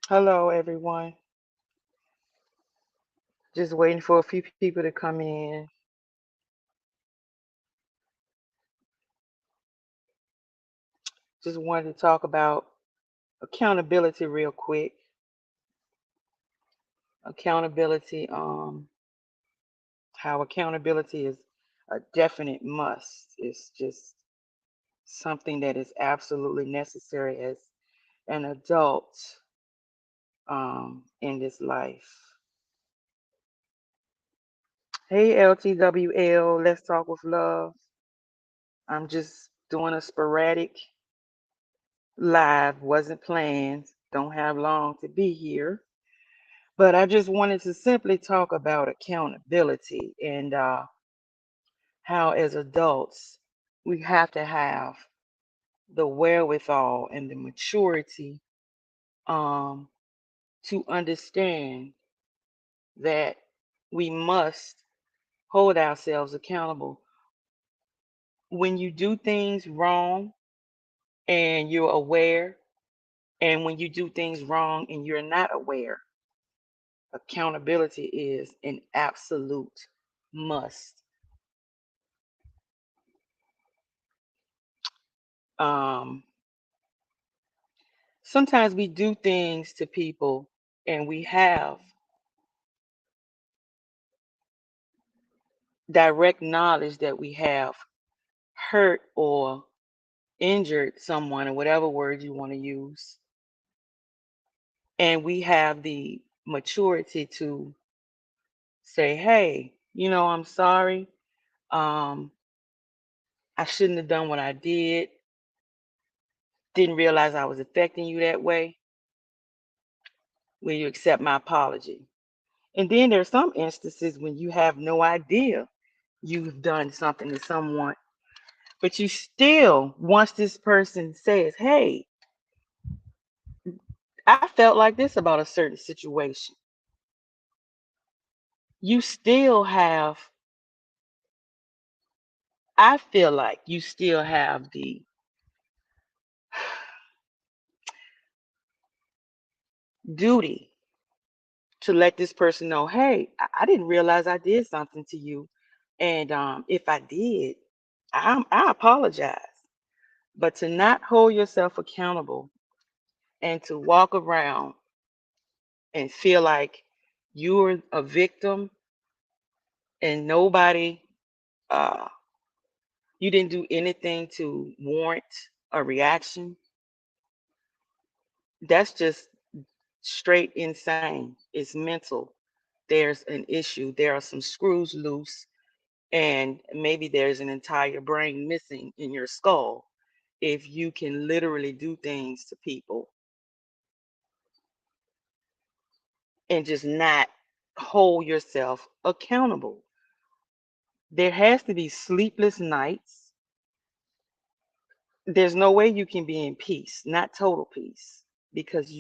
Hello, everyone. Just waiting for a few people to come in. Just wanted to talk about accountability real quick. Accountability, how accountability is a definite must. It's just something that is absolutely necessary as an adult in this life. Hey, LTWL, let's talk with love. I'm just doing a sporadic live, wasn't planned, don't have long to be here. But I just wanted to simply talk about accountability and how, as adults, we have to have the wherewithal and the maturity um, to understand that we must hold ourselves accountable. When you do things wrong and you're aware, and when you do things wrong and you're not aware, accountability is an absolute must. Um, Sometimes we do things to people and we have direct knowledge that we have hurt or injured someone, or whatever word you want to use. And we have the maturity to say, hey, I'm sorry. Um, I shouldn't have done what I did. Didn't realize I was affecting you that way. Will you accept my apology? And then there are some instances when you have no idea you've done something to someone. But you still, once this person says, hey, I felt like this about a certain situation, you still have, I feel like you still have the duty to let this person know, hey, I didn't realize I did something to you. And if I did, I apologize. But to not hold yourself accountable and to walk around and feel like you're a victim and nobody uh, you didn't do anything to warrant a reaction, that's just straight insane. It's mental. There's an issue. There are some screws loose, and maybe there's an entire brain missing in your skull if you can literally do things to people and just not hold yourself accountable. There has to be sleepless nights. There's no way you can be in peace, not total peace, because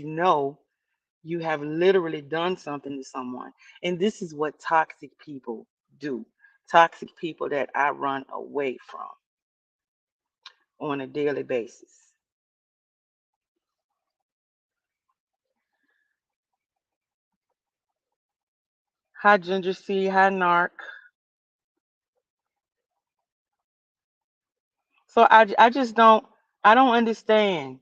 you have literally done something to someone. And this is what toxic people do. Toxic people that I run away from on a daily basis. Hi, Ginger C. Hi, Narc. So I just I don't understand.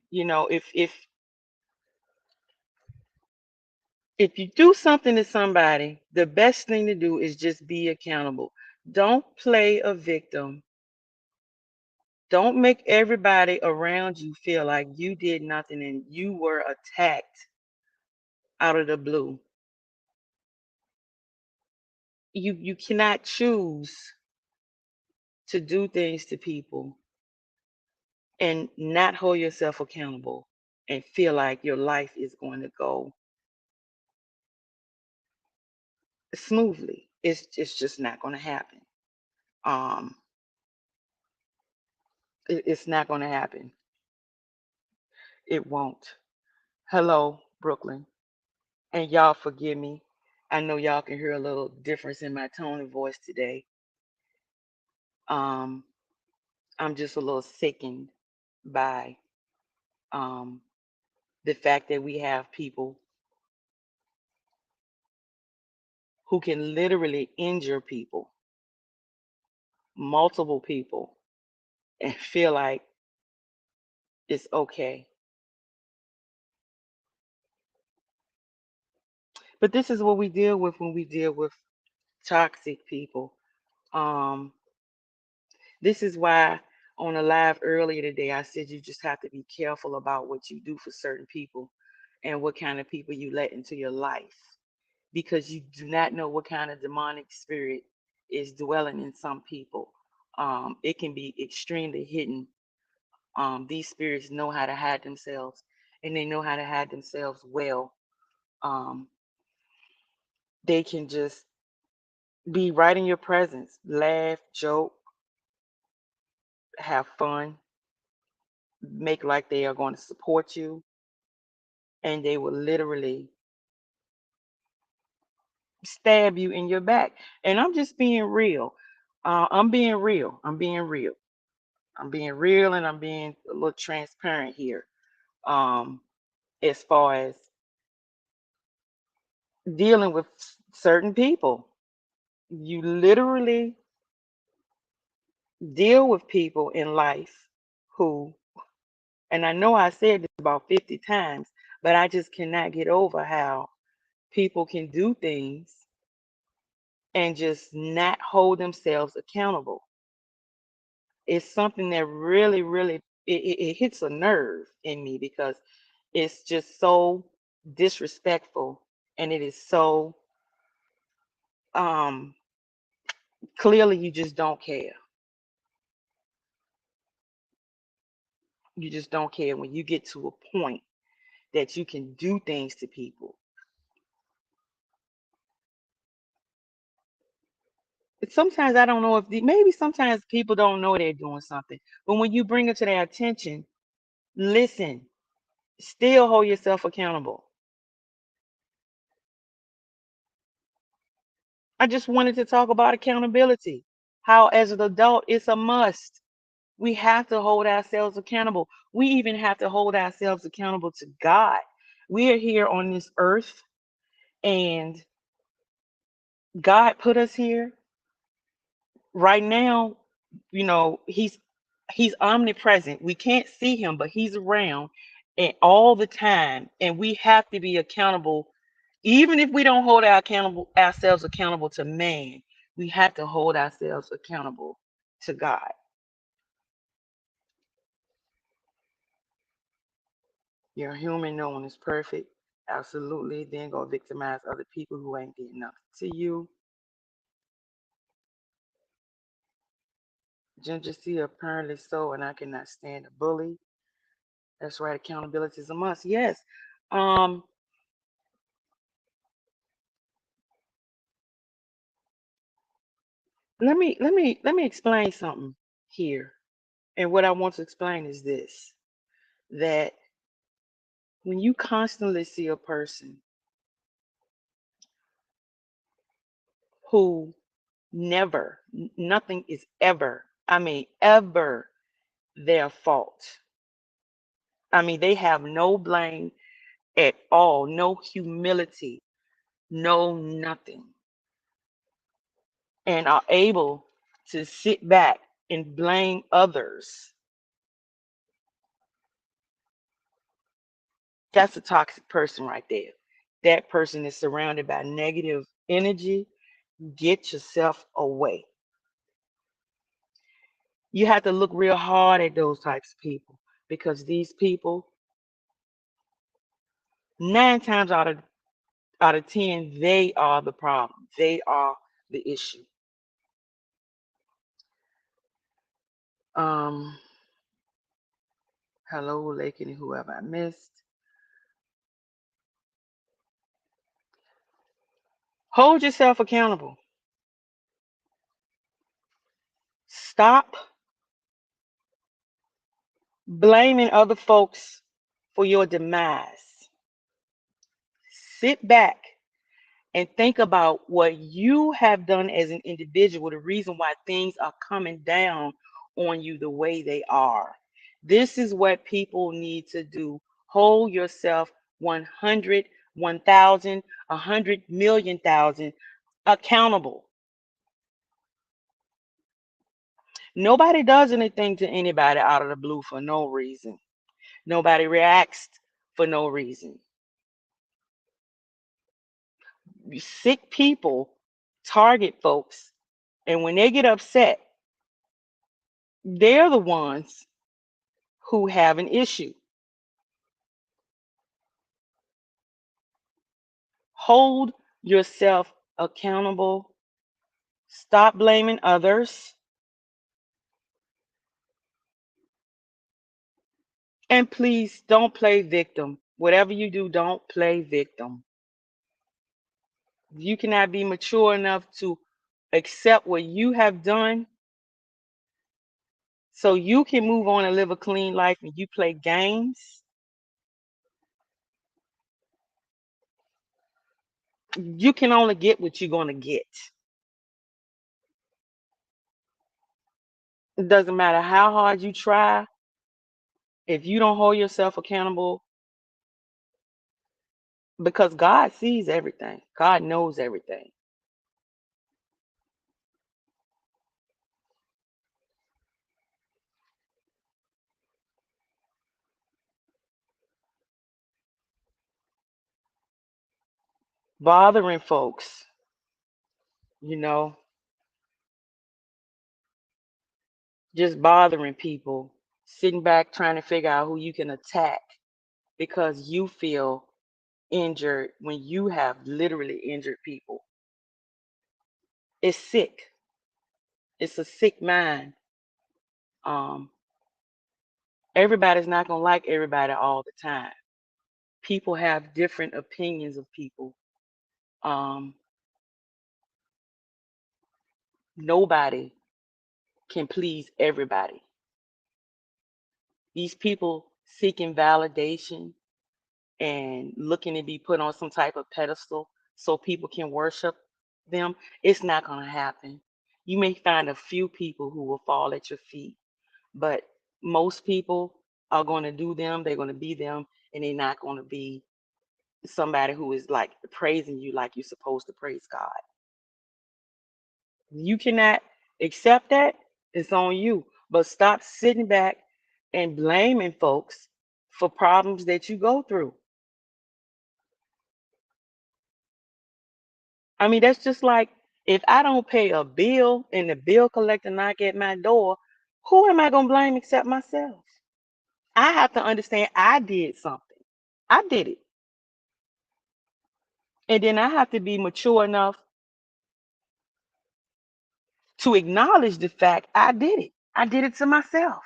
If you do something to somebody, the best thing to do is just be accountable. Don't play a victim. Don't make everybody around you feel like you did nothing and you were attacked out of the blue. You cannot choose to do things to people and not hold yourself accountable and feel like your life is going to go smoothly. It's just not going to happen. Um, it's not going to happen. It won't. Hello, Brooklyn, and y'all forgive me. I know y'all can hear a little difference in my tone of voice today. Um, I'm just a little sickened by um, the fact that we have people. who can literally injure people, multiple people, and feel like it's okay. But this is what we deal with when we deal with toxic people. Um, this is why on a live earlier today, I said you just have to be careful about what you do for certain people and what kind of people you let into your life because you do not know what kind of demonic spirit is dwelling in some people. It can be extremely hidden. These spirits know how to hide themselves and they know how to hide themselves well. Um, they can just be right in your presence, laugh, joke, have fun, make like they are going to support you, and they will literally stab you in your back. And I'm just being real. I'm being real. I'm being real. I'm being real and I'm being a little transparent here. Um, as far as dealing with certain people, you literally deal with people in life who, and I know I said this about 50 times, but I just cannot get over how people can do things and just not hold themselves accountable. It's something that really, really it hits a nerve in me because it's just so disrespectful and it is so um clearly you just don't care. You just don't care when you get to a point that you can do things to people. Sometimes I don't know if maybe sometimes people don't know they're doing something, but when you bring it to their attention, listen, still hold yourself accountable. I just wanted to talk about accountability. How, as an adult, it's a must. We have to hold ourselves accountable. We even have to hold ourselves accountable to God. We are here on this earth, and God put us here. Right now, he's omnipresent. We can't see him, but he's around and all the time, and we have to be accountable. Even if we don't hold ourselves accountable to man, we have to hold ourselves accountable to God. You're human, no one is perfect. Absolutely. Then go victimize other people who ain't did nothing to you. Ginger C apparently so, and I cannot stand a bully. That's right, accountability is a must. Yes. Um, let me explain something here. And what I want to explain is this, that when you constantly see a person who never, nothing is ever, I mean, ever their fault. I mean, they have no blame at all, no humility, no nothing, and are able to sit back and blame others. That's a toxic person right there. That person is surrounded by negative energy. Get yourself away. You have to look real hard at those types of people because these people, 9 times out of 10, they are the problem. They are the issue. Um, hello, Lake, and whoever I missed. Hold yourself accountable. Stop blaming other folks for your demise. Sit back and think about what you have done as an individual, the reason why things are coming down on you the way they are. This is what people need to do. Hold yourself 100, 1,000, 100 million thousand. accountable. Nobody does anything to anybody out of the blue for no reason. Nobody reacts for no reason. Sick people target folks, and when they get upset, they're the ones who have an issue. Hold yourself accountable. Stop blaming others. And please don't play victim. Whatever you do, don't play victim. You cannot be mature enough to accept what you have done so you can move on and live a clean life, and you play games. You can only get what you're going to get. It doesn't matter how hard you try. If you don't hold yourself accountable, because God sees everything, God knows everything. Bothering folks, you know, just bothering people, sitting back trying to figure out who you can attack because you feel injured when you have literally injured people. It's sick. It's a sick mind. Um, Everybody's not gonna like everybody all the time. People have different opinions of people. Um, Nobody can please everybody. These people seeking validation and looking to be put on some type of pedestal so people can worship them, it's not going to happen. You may find a few people who will fall at your feet, but most people are going to do them, they're going to be them, and they're not going to be somebody who is like praising you like you're supposed to praise God. You cannot accept that, it's on you. But stop sitting back and blaming folks for problems that you go through. I mean, that's just like if I don't pay a bill and the bill collector knock at my door, who am I going to blame except myself? I have to understand I did something. I did it. And then I have to be mature enough to acknowledge the fact I did it. I did it to myself.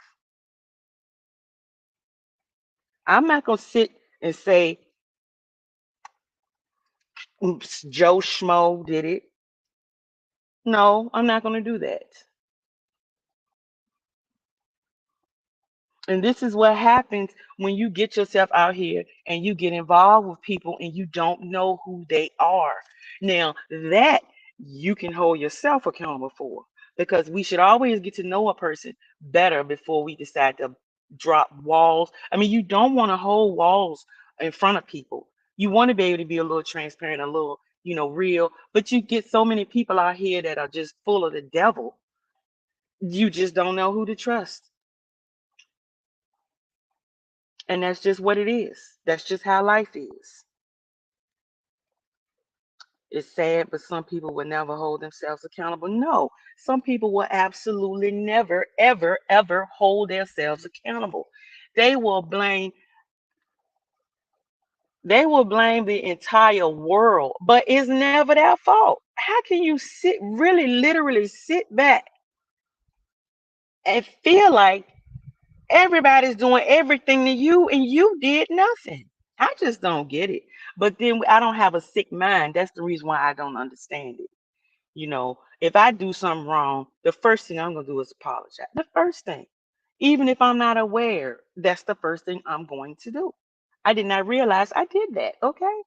I'm not going to sit and say, "Oops, Joe Schmo did it." No, I'm not going to do that. And this is what happens when you get yourself out here and you get involved with people and you don't know who they are. Now, that you can hold yourself accountable for, because we should always get to know a person better before we decide to drop walls. I mean, you don't want to hold walls in front of people. You want to be able to be a little transparent, a little, real, but you get so many people out here that are just full of the devil. You just don't know who to trust. And that's just what it is. That's just how life is. It's sad, but some people will never hold themselves accountable. No, some people will absolutely never, ever, ever hold themselves accountable. They will blame, they will blame the entire world, but it's never their fault. How can you really literally sit back and feel like everybody's doing everything to you and you did nothing? I just don't get it. But then I don't have a sick mind. That's the reason why I don't understand it. If I do something wrong, the first thing I'm going to do is apologize. The first thing. Even if I'm not aware, that's the first thing I'm going to do. I did not realize I did that. Okay.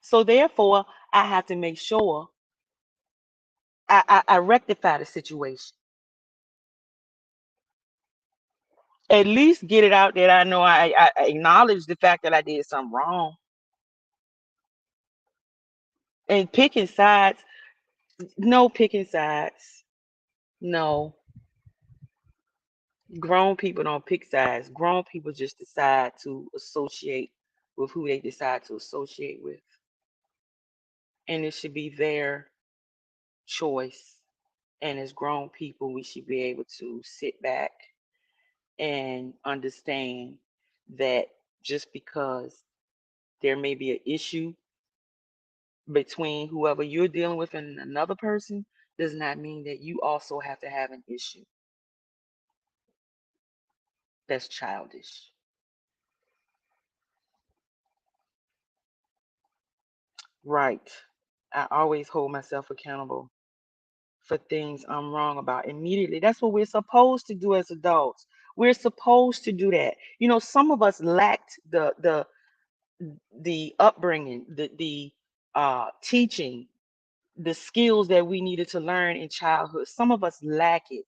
So therefore, I have to make sure I rectify the situation. At least get it out that I know I acknowledge the fact that I did something wrong. And picking sides, No picking sides. No, grown people don't pick sides. Grown people just decide to associate with who they decide to associate with, and it should be their choice. And as grown people, we should be able to sit back and understand that just because there may be an issue between whoever you're dealing with and another person does not mean that you also have to have an issue. That's childish. Right. I always hold myself accountable for things I'm wrong about immediately. That's what we're supposed to do as adults. We're supposed to do that. You know, some of us lacked the upbringing, the teaching, the skills that we needed to learn in childhood. Some of us lack it,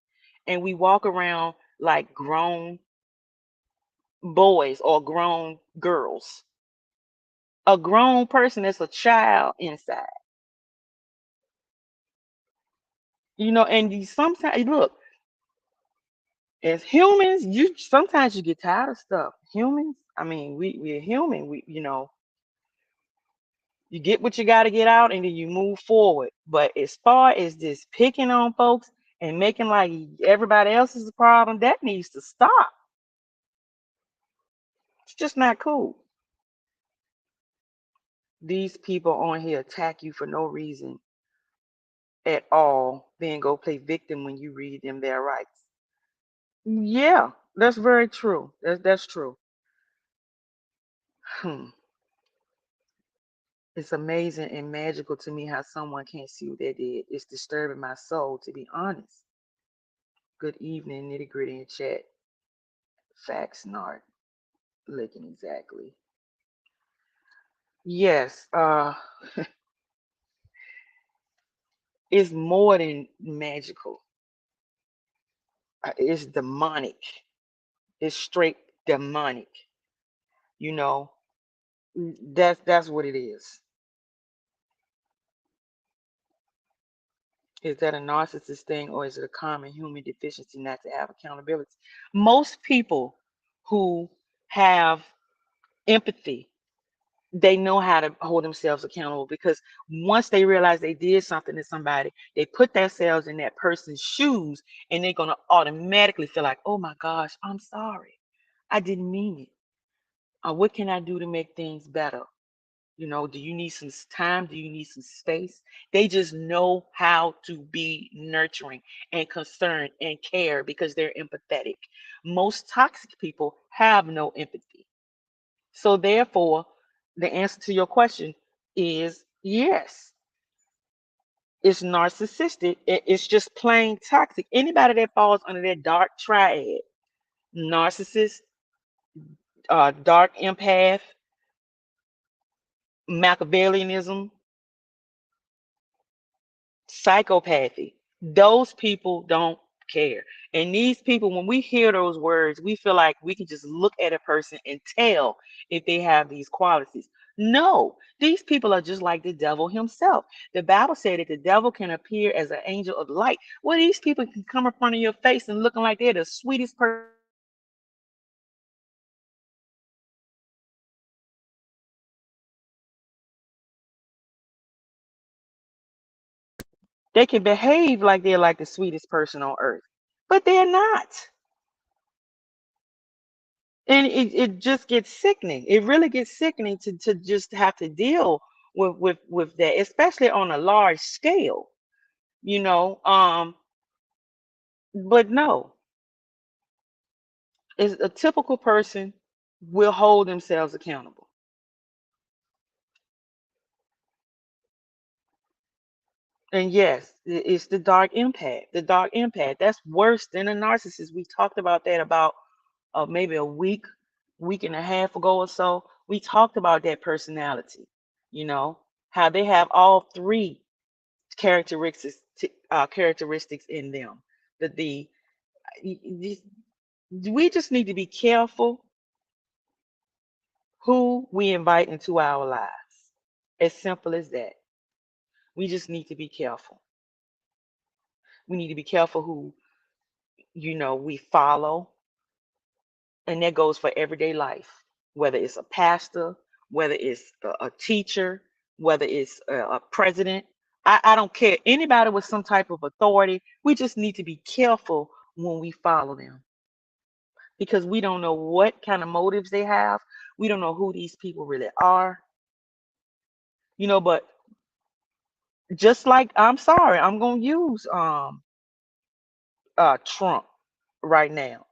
and we walk around like grown boys or grown girls. A grown person is a child inside, you know. And you sometimes look, as humans, you sometimes you get tired of stuff. Humans, I mean, we're human. We, you know, you get what you got to get out, and then you move forward. But as far as this picking on folks and making like everybody else is the problem, that needs to stop. It's just not cool. These people on here attack you for no reason at all, then go play victim when you read them their rights. Yeah, that's very true. That's true. Hmm. It's amazing and magical to me how someone can't see what they did. It's disturbing my soul, to be honest. Good evening, nitty gritty in chat. Facts not looking exactly. Yes, it's more than magical. It's demonic. It's straight demonic. You know, that's what it is. Is that a narcissist thing or is it a common human deficiency not to have accountability? Most people who have empathy, they know how to hold themselves accountable because once they realize they did something to somebody, they put themselves in that person's shoes and they're going to automatically feel like, oh my gosh, I'm sorry. I didn't mean it. What can I do to make things better? You know, do you need some time? Do you need some space? They just know how to be nurturing and concerned and care because they're empathetic. Most toxic people have no empathy. So, therefore, the answer to your question is yes, it's narcissistic. It's just plain toxic. Anybody that falls under that dark triad, narcissist, dark empath, Machiavellianism, psychopathy. Those people don't care. And these people, when we hear those words, we feel like we can just look at a person and tell if they have these qualities. No, these people are just like the devil himself. The Bible said that the devil can appear as an angel of light. Well, these people can come in front of your face and looking like they're the sweetest person on earth. But they can behave like they're like the sweetest person on earth. They can behave like they're like the sweetest person on earth, but they're not. And it just gets sickening. It really gets sickening to just have to deal with that, especially on a large scale, you know. But no, it's a typical person will hold themselves accountable. And yes, it's the dark impact. The dark impact. That's worse than a narcissist. We talked about that about maybe a week and a half ago or so. We talked about that personality. You know how they have all three characteristics in them. The we just need to be careful who we invite into our lives. As simple as that. We just need to be careful. We need to be careful who, we follow. And that goes for everyday life, whether it's a pastor, whether it's a teacher, whether it's a president. I don't care. Anybody with some type of authority, we just need to be careful when we follow them because we don't know what kind of motives they have. We don't know who these people really are, but just like, I'm sorry, I'm going to use Trump right now.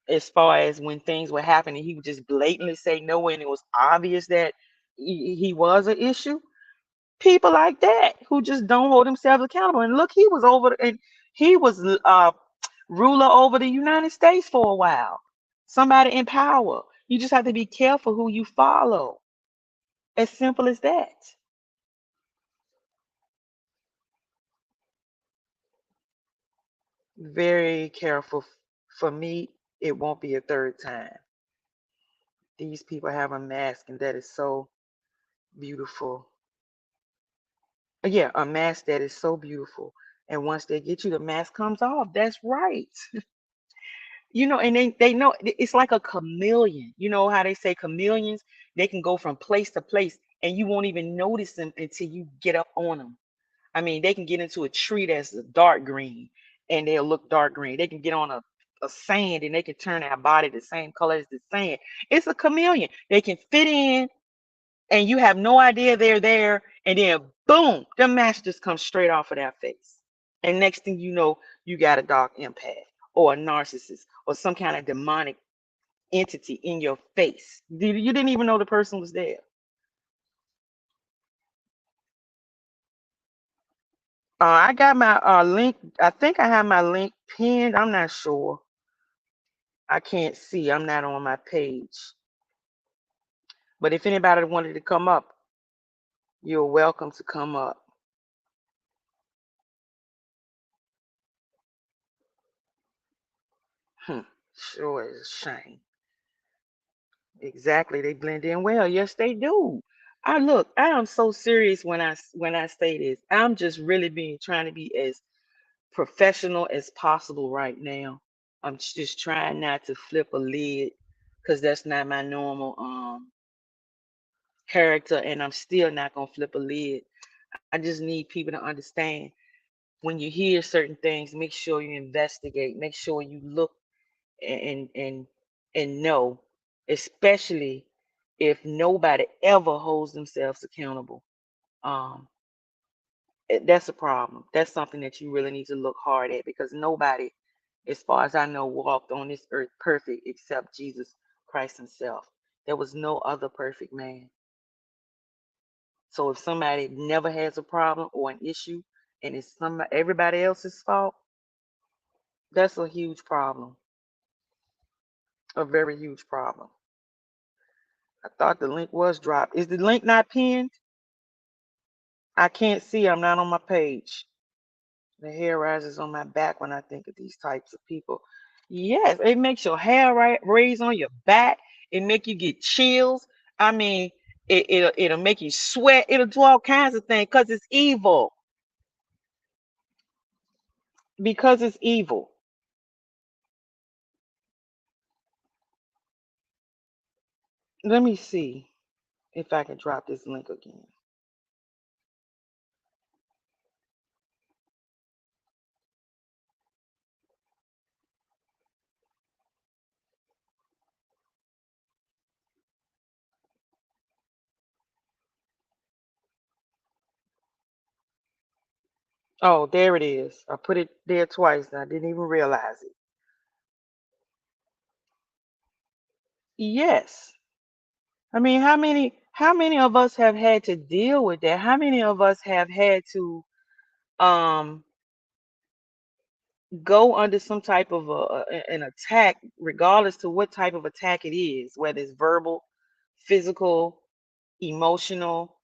As far as when things were happening, he would just blatantly say no, and it was obvious that he was an issue. People like that who just don't hold themselves accountable. And look, he was and he was ruler over the United States for a while. Somebody in power. You just have to be careful who you follow. As simple as that. Very careful. For me, it won't be a third time. These people have a mask, and that is so beautiful. Yeah, a mask that is so beautiful. And once they get you, the mask comes off. That's right. And they know it's like a chameleon. You know how they say chameleons, they can go from place to place and you won't even notice them until you get up on them. I mean, they can get into a tree that's dark green and they'll look dark green. They can get on a sand and they can turn their body the same color as the sand. It's a chameleon. They can fit in and you have no idea they're there, and then boom, the mask just comes straight off of their face. And next thing you know, you got a dark empath or a narcissist or some kind of demonic entity in your face. You didn't even know the person was there. I got my link. I think I have my link pinned. I'm not sure. I can't see. I'm not on my page. But if anybody wanted to come up, you're welcome to come up. Sure is a shame. Exactly, they blend in well. Yes, they do. I am so serious when I say this. I'm just really being trying to be as professional as possible right now. I'm just trying not to flip a lid because that's not my normal character, and I'm still not gonna flip a lid. I just need people to understand when you hear certain things, make sure you investigate, make sure you look and and and know, especially if nobody ever holds themselves accountable. Um, that's a problem. That's something that you really need to look hard at because nobody, as far as I know, walked on this earth perfect except Jesus Christ Himself. There was no other perfect man. So if somebody never has a problem or an issue and it's everybody else's fault, that's a huge problem. A very huge problem. I thought the link was dropped. Is the link not pinned? I can't see. I'm not on my page. The hair rises on my back when I think of these types of people. Yes, it makes your hair raise on your back. It make you get chills. I mean, it'll make you sweat. It'll do all kinds of things because it's evil. Because it's evil. Let me see if I can drop this link again. Oh, there it is. I put it there twice and I didn't even realize it. Yes. I mean, how many of us have had to deal with that? How many of us have had to um go under some type of an attack, regardless to what type of attack it is, whether it's verbal, physical, emotional,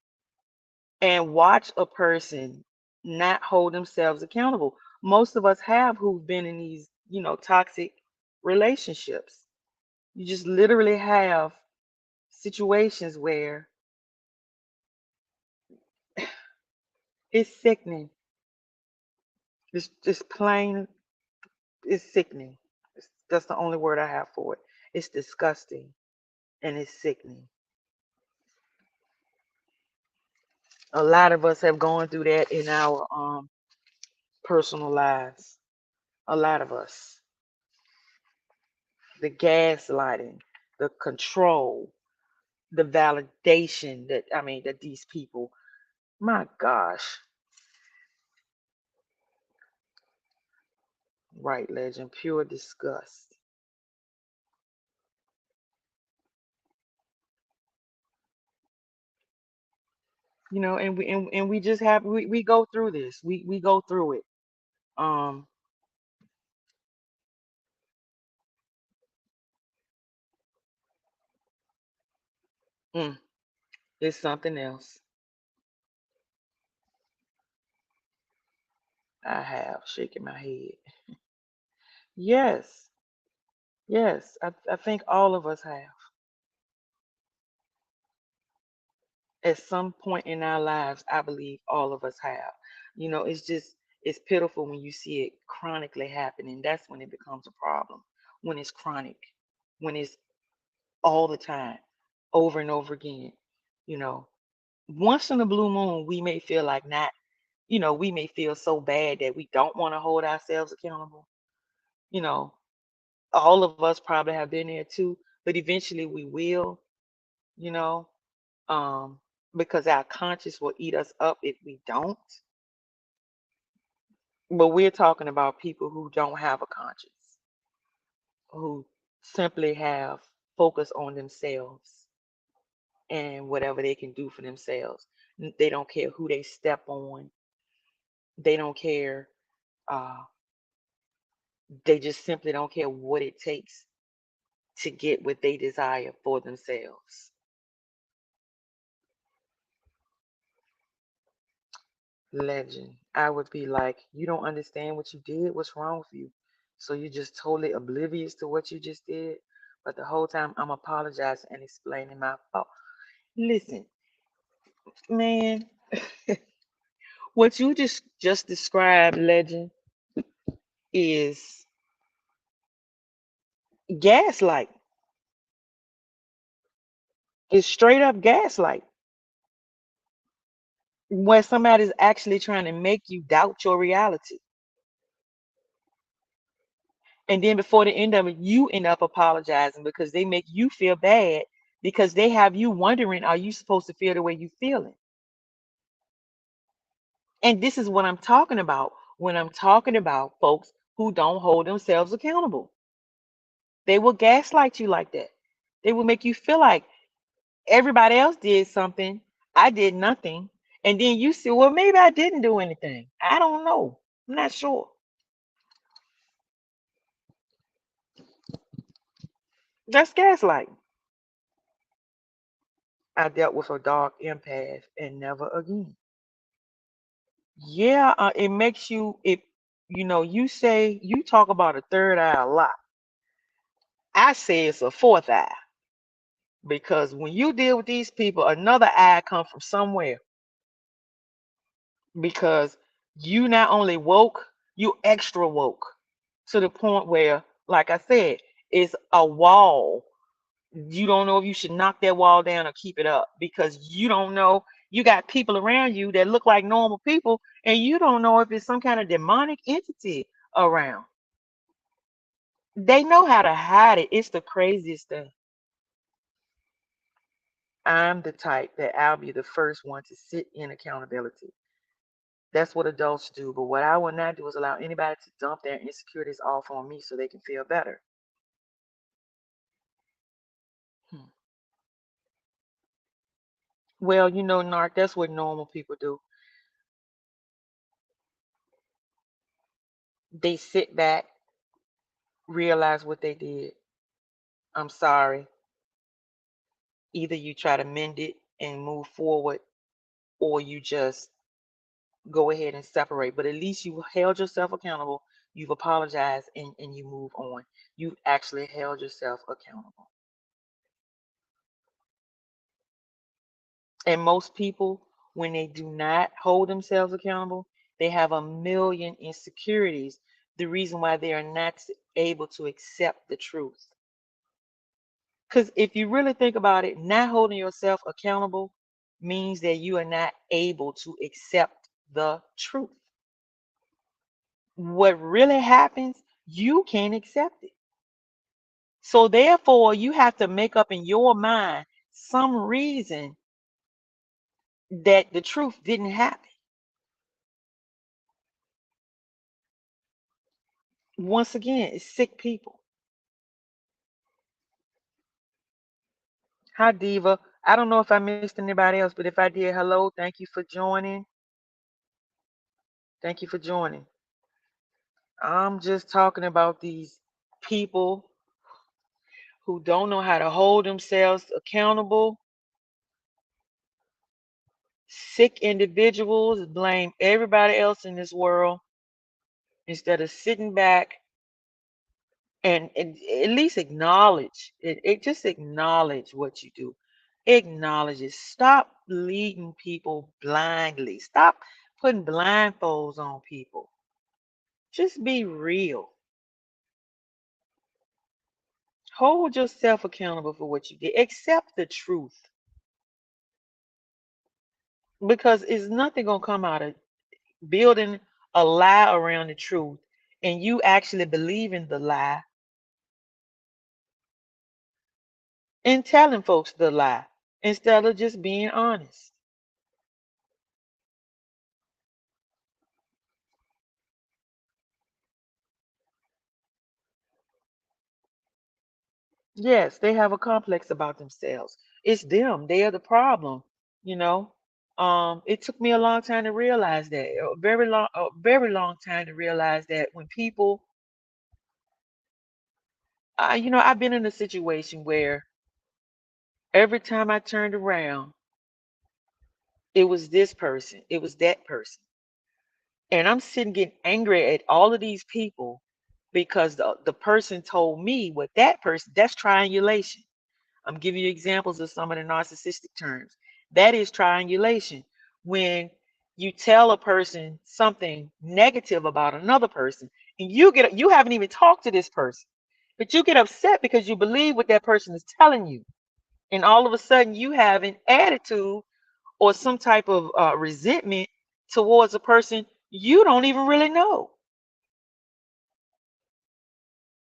and watch a person not hold themselves accountable. Most of us have who've been in these, toxic relationships. You just literally have situations where it's sickening. It's plain. It's sickening. That's the only word I have for it. It's disgusting and it's sickening. A lot of us have gone through that in our personal lives. A lot of us. The gaslighting, the control, the validation that I mean that these people, my gosh, right, legend, pure disgust. And we just have we go through this. We go through it. Um, mm, it's something else. I have shaking my head. Yes, yes, I think all of us have at some point in our lives. I believe all of us have. It's pitiful when you see it chronically happening. That's when it becomes a problem. When it's chronic, when it's all the time, over and over again. You know, once in a blue moon, we may feel like not. We may feel so bad that we don't want to hold ourselves accountable. You know, all of us probably have been there too, but eventually we will. You know, um, because our conscience will eat us up if we don't. But we're talking about people who don't have a conscience, who simply have focus on themselves and whatever they can do for themselves. They don't care who they step on. They don't care. Uh, they just simply don't care what it takes to get what they desire for themselves. Legend. I would be like, you don't understand what you did. What's wrong with you? So you're just totally oblivious to what you just did. But the whole time I'm apologizing and explaining my fault. Listen, man, what you just described, legend, is gaslight. It's straight up gaslight. Where somebody's actually trying to make you doubt your reality. And then before the end of it, you end up apologizing because they make you feel bad because they have you wondering, are you supposed to feel the way you feeling? And this is what I'm talking about when I'm talking about folks who don't hold themselves accountable. They will gaslight you like that. They will make you feel like everybody else did something, I did nothing. And then you say, well, maybe I didn't do anything. I don't know. I'm not sure. That's gaslighting. I dealt with a dark empath and never again. Yeah, it makes you it you say you talk about a third eye a lot. I say it's a fourth eye because when you deal with these people, another eye comes from somewhere because you not only woke, you extra woke to the point where, like I said, it's a wall. You don't know if you should knock that wall down or keep it up because you don't know. You got people around you that look like normal people, and you don't know if it's some kind of demonic entity around. They know how to hide it. It's the craziest thing. I'm the type that I'll be the first one to sit in accountability. That's what adults do. But what I will not do is allow anybody to dump their insecurities off on me so they can feel better. Hmm. Well, Narc, that's what normal people do. They sit back, realize what they did. I'm sorry. Either you try to mend it and move forward, or you just go ahead and separate. But at least you held yourself accountable. You've apologized and you move on. You actually held yourself accountable. And most people, when they do not hold themselves accountable, They have a million insecurities. The reason why they are not able to accept the truth. Because if you really think about it, not holding yourself accountable means that you are not able to accept the truth. What really happens, you can't accept it. So therefore, you have to make up in your mind some reason that the truth didn't happen. Once again, it's sick people. Hi, Diva. I don't know if I missed anybody else, but if I did, hello. Thank you for joining. Thank you for joining. I'm just talking about these people who don't know how to hold themselves accountable. Sick individuals blame everybody else in this world instead of sitting back and at least acknowledge it. Just acknowledge what you do. Acknowledge it. Stop leading people blindly. Stop putting blindfolds on people. Just be real. Hold yourself accountable for what you did. Accept the truth. Because it's nothing gonna come out of building a lie around the truth and you actually believe in the lie and telling folks the lie instead of just being honest. Yes, they have a complex about themselves. It's them. They are the problem, you know. It took me a long time to realize that. A very long time to realize that when people, I've been in a situation where every time I turned around, it was this person, it was that person. And I'm sitting getting angry at all of these people because the person told me what that person, that's triangulation. I'm giving you examples of some of the narcissistic terms. That is triangulation. When you tell a person something negative about another person, and you haven't even talked to this person, but you get upset because you believe what that person is telling you, and all of a sudden you have an attitude or some type of resentment towards a person you don't even really know,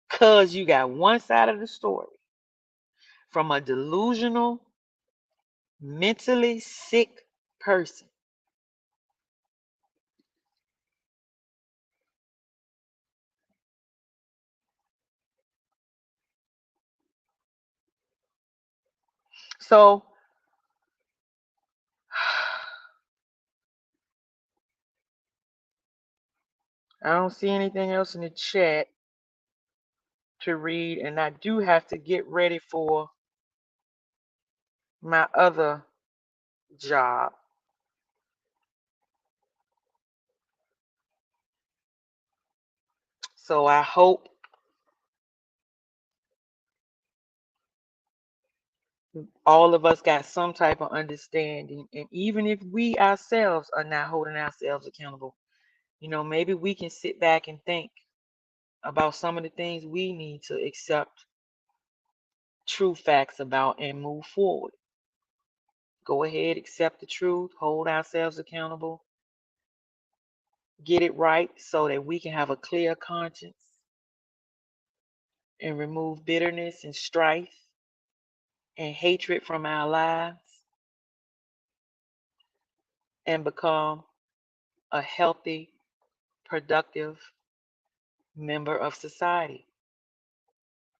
because you got one side of the story from a delusional, mentally sick person. So I don't see anything else in the chat to read, and I do have to get ready for my other job. So I hope all of us got some type of understanding. And even if we ourselves are not holding ourselves accountable, maybe we can sit back and think about some of the things we need to accept true facts about and move forward. Go ahead, accept the truth, hold ourselves accountable, get it right so that we can have a clear conscience and remove bitterness and strife and hatred from our lives and become a healthy, productive member of society.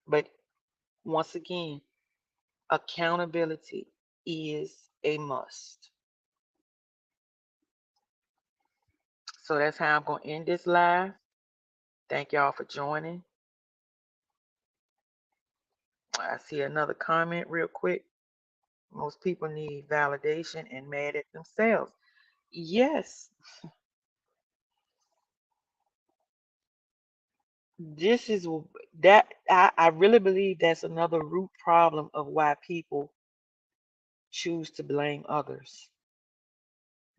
But once again, accountability is a must. So that's how I'm going to end this live. Thank y'all for joining. I see another comment real quick. Most people need validation and mad at themselves. Yes, this is that I really believe that's another root problem of why people choose to blame others.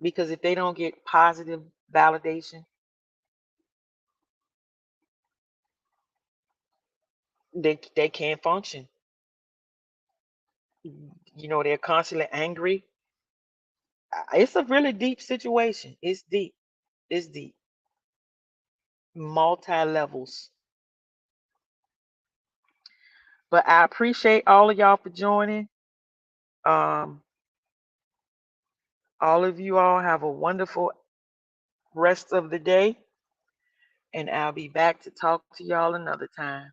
Because if they don't get positive validation. They can't function. They're constantly angry. It's a really deep situation. It's deep. It's deep. Multi levels. But I appreciate all of y'all for joining. Um, all of you all have a wonderful rest of the day, and I'll be back to talk to y'all another time.